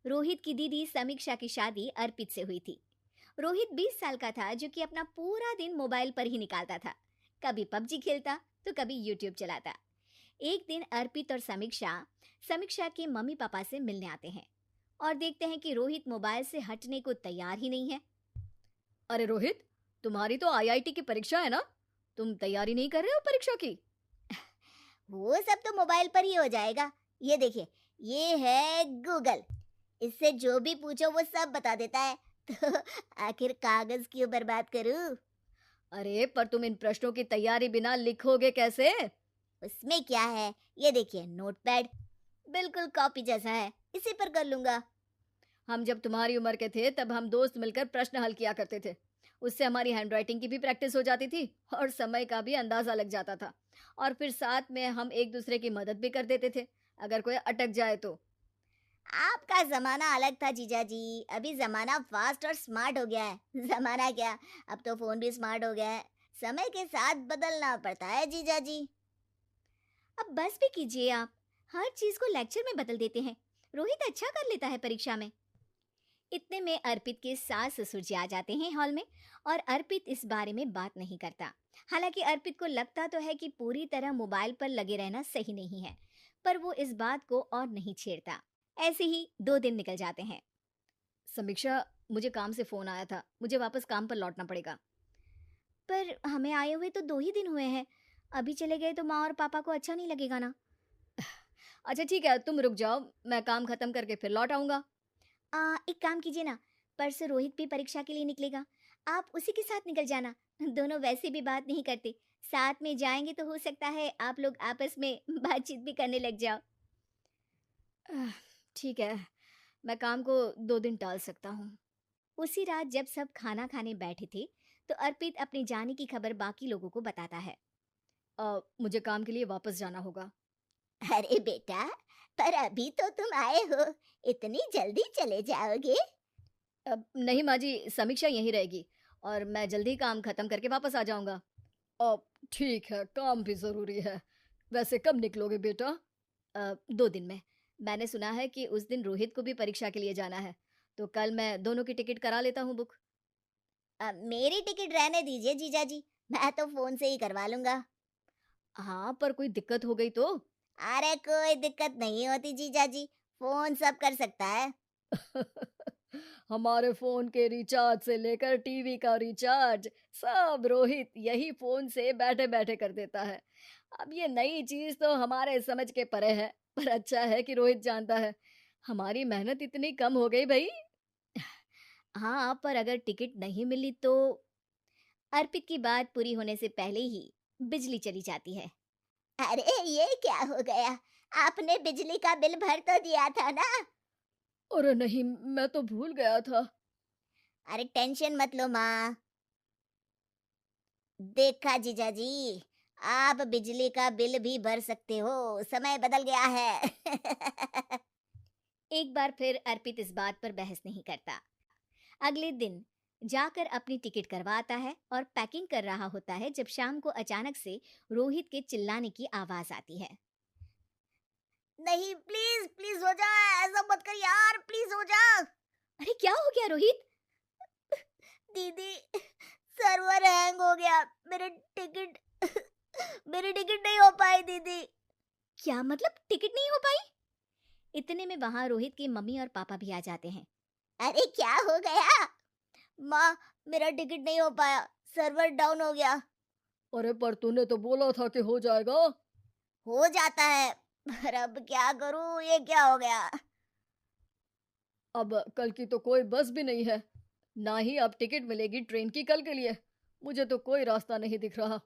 रोहित की दीदी समीक्षा की शादी अर्पित से हुई थी। रोहित 20 साल का था जो कि अपना पूरा दिन मोबाइल पर ही निकालता था। कभी पबजी खेलता तो कभी यूट्यूब चलाता। एक दिन अर्पित और समीक्षा समीक्षा के मम्मी पापा से मिलने आते हैं और देखते हैं कि रोहित मोबाइल से हटने को तैयार ही नहीं है। अरे रोहित, तुम्हारी तो आईआईटी की परीक्षा है ना? तुम तैयारी नहीं कर रहे हो परीक्षा की? वो सब तो मोबाइल पर ही हो जाएगा। ये देखिए, ये है गूगल। इससे जो भी पूछो वो सब बता देता है। तो आखिर कागज क्यों बर्बाद करूं? अरे पर तुम इन प्रश्नों की तैयारी बिना लिखोगे कैसे? उसमें क्या है, ये देखिए नोटपैड, बिल्कुल कॉपी जैसा है, इसी पर कर लूंगा। हम जब तुम्हारी उम्र के थे तब हम दोस्त मिलकर प्रश्न हल किया करते थे। उससे हमारी हैंडराइटिंग की भी प्रैक्टिस हो जाती थी और समय का भी अंदाजा लग जाता था। और फिर साथ में हम एक दूसरे की मदद भी कर देते थे अगर कोई अटक जाए तो। आपका जमाना अलग था जीजा जी। अभी जमाना फास्ट और स्मार्ट हो गया है। जमाना क्या, अब तो फोन भी स्मार्ट हो गया है। समय के साथ बदलना पड़ता है जीजा जी। अब बस भी कीजिए आप। हर चीज को लेक्चर में बदल देते हैं। रोहित अच्छा कर लेता है परीक्षा में। इतने में अर्पित के सास ससुर जी आ जाते हैं हॉल में। और अर्पित इस बारे में बात नहीं करता। हालांकि अर्पित को लगता तो है कि पूरी तरह मोबाइल पर लगे रहना सही नहीं है, पर वो इस बात को और नहीं छेड़ता। ऐसे ही 2 दिन निकल जाते हैं। समीक्षा, मुझे काम से फोन आया था, मुझे वापस काम पर लौटना पड़ेगा। पर हमें आए हुए तो 2 ही दिन हुए हैं। अभी चले गए तो माँ और पापा को अच्छा नहीं लगेगा ना। अच्छा ठीक है, तुम रुक जाओ, मैं काम खत्म करके फिर लौट आऊंगा। एक काम कीजिए ना, परसों रोहित भी परीक्षा के लिए निकलेगा। आप उसी के साथ निकल जाना। दोनों वैसे भी बात नहीं करते। साथ में जाएंगे तो हो सकता है आप लोग आपस में बातचीत भी करने लग जाओ। आह, ठीक है, मैं काम को 2 दिन टाल सकता हूँ। उसी रात जब सब खाना खाने बैठे थे, तो अर्पित अपने जाने की खबर बाकी लोगों को बताता है। मुझे काम के लिए वापस जाना होगा। अरे बेटा, पर अभी तो तुम आए हो, इतनी जल्दी चले जाओगे? नहीं माँ जी, समीक्षा यहीं रहेगी और मैं जल्दी काम खत्म करके वापस आ जाऊंगा। ठीक है, काम भी जरूरी है। वैसे कब निकलोगे बेटा? 2 दिन में। मैंने सुना है कि उस दिन रोहित को भी परीक्षा के लिए जाना है, तो कल मैं दोनों की टिकट करा लेता हूँ बुक। मेरी टिकट रहने दीजिए जीजा जी, मैं तो फोन से ही करवा लूंगा। हाँ, पर कोई दिक्कत हो गई तो? अरे कोई दिक्कत नहीं होती जीजा जी, फोन सब कर सकता है। हमारे फोन के रिचार्ज से लेकर टीवी का रिचार्ज सब रोहित यही फोन से बैठे बैठे कर देता है। अब ये नई चीज तो हमारे समझ के परे है, पर अच्छा है कि रोहित जानता है। हमारी मेहनत इतनी कम हो गई भाई। हाँ, पर अगर टिकट नहीं मिली तो? अर्पित की बात पूरी होने से पहले ही बिजली चली जाती है। अरे ये क्या हो गया? आपने बिजली का बिल भर तो दिया था ना? अरे नहीं, मैं तो भूल गया था। अरे टेंशन मत लो माँ। देखा जीजा जी, आप बिजली का बिल भी भर सकते हो, समय बदल गया है। एक बार फिर अर्पित इस बात पर बहस नहीं करता। अगले दिन जाकर अपनी टिकट करवाता है और पैकिंग कर रहा होता है जब शाम को अचानक से रोहित के चिल्लाने की आवाज आती है। नहीं, प्लीज प्लीज हो जा, ऐसा मत कर यार, प्लीज हो जा। अरे क्या हो गया रोहित? दीदी, सर्वर हैंग हो गया। मेरे टिकट मेरी टिकट नहीं हो पाई दीदी। क्या मतलब टिकट नहीं हो पाई? इतने में वहां रोहित के मम्मी और पापा भी आ जाते हैं। अरे क्या हो गया? माँ, मेरा टिकट नहीं हो पाया, सर्वर डाउन हो गया। अरे पर तूने तो बोला था कि हो जाएगा। हो जाता है, पर अब क्या करूं, ये क्या हो गया? अब कल की तो कोई बस भी नहीं है, ना ही अब टिकट मिलेगी ट्रेन की कल के लिए। मुझे तो कोई रास्ता नहीं दिख रहा।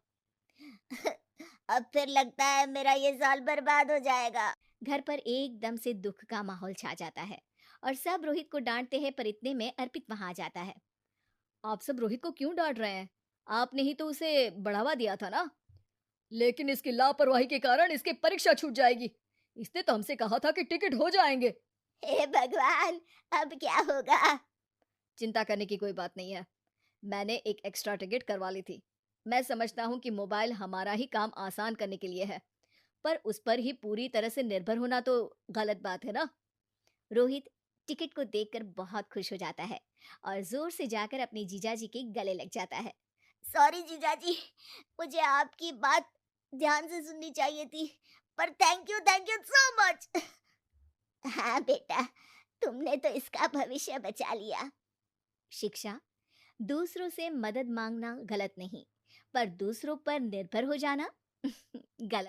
अब फिर लगता है मेरा ये साल बर्बाद हो जाएगा। घर पर एकदम से दुख का माहौल छा जाता है और सब रोहित को डांटते हैं, पर इतने में अर्पित वहां आ जाता है। आप सब रोहित को क्यों डांट रहे हैं? आपने ही तो उसे बढ़ावा दिया था ना। लेकिन इसकी लापरवाही के कारण इसकी परीक्षा छूट जाएगी। इसने तो हमसे कहा था कि टिकट हो जाएंगे। हे भगवान, अब क्या होगा? चिंता करने की कोई बात नहीं है, मैंने एक एक्स्ट्रा टिकट करवा ली थी। मैं समझता हूँ कि मोबाइल हमारा ही काम आसान करने के लिए है, पर उस पर ही पूरी तरह से निर्भर होना तो गलत बात है ना। रोहित, टिकट को देखकर बहुत खुश हो जाता है और जोर से जाकर अपने जीजाजी के गले लग जाता है। सॉरी जीजाजी, मुझे आपकी बात ध्यान से सुननी चाहिए थी, पर थैंक यू सो मच। हाँ बेटा, तुमने तो इसका भविष्य बचा लिया। शिक्षा, दूसरों से मदद मांगना गलत नहीं, पर दूसरों पर निर्भर हो जाना गलत।